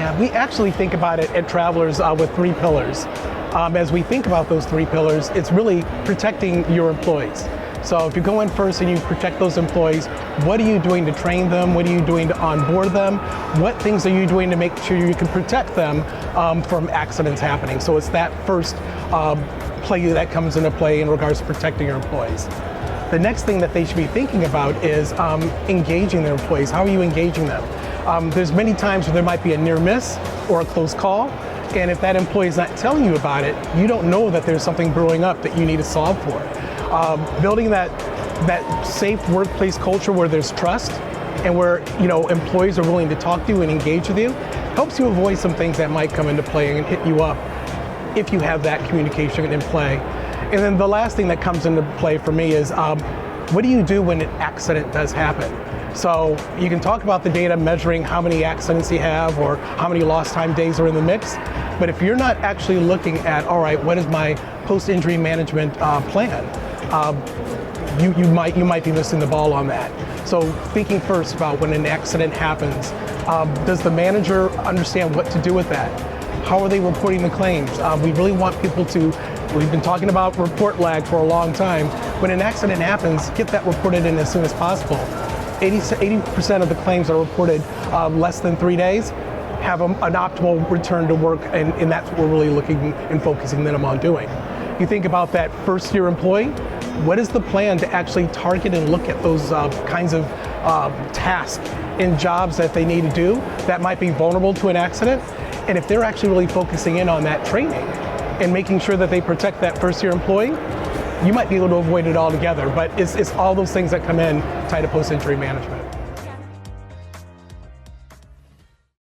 Yeah, we actually think about it at Travelers with 3 pillars. As we think about those 3 pillars, it's really protecting your employees. So if you go in first and you protect those employees, what are you doing to train them? What are you doing to onboard them? What things are you doing to make sure you can protect them from accidents happening? So it's that first play that comes into play in regards to protecting your employees. The next thing that they should be thinking about is engaging their employees. How are you engaging them? There's many times where there might be a near miss or a close call, and if that employee is not telling you about it, you don't know that there's something brewing up that you need to solve for. Building that safe workplace culture where there's trust and where employees are willing to talk to you and engage with you helps you avoid some things that might come into play and hit you up if you have that communication in play. And then the last thing that comes into play for me is what do you do when an accident does happen? So you can talk about the data measuring how many accidents you have or how many lost time days are in the mix, but if you're not actually looking at, all right, what is my post-injury management plan? You might be missing the ball on that. So thinking first about when an accident happens, does the manager understand what to do with that? How are they reporting the claims? We really want people to, we've been talking about report lag for a long time. When an accident happens, get that reported in as soon as possible. 80% of the claims that are reported less than 3 days have an optimal return to work, and that's what we're really looking and focusing them on doing. You think about that first-year employee, what is the plan to actually target and look at those kinds of tasks and jobs that they need to do that might be vulnerable to an accident? And if they're actually really focusing in on that training and making sure that they protect that first-year employee, you might be able to avoid it altogether. But it's all those things that come in tied to post-injury management.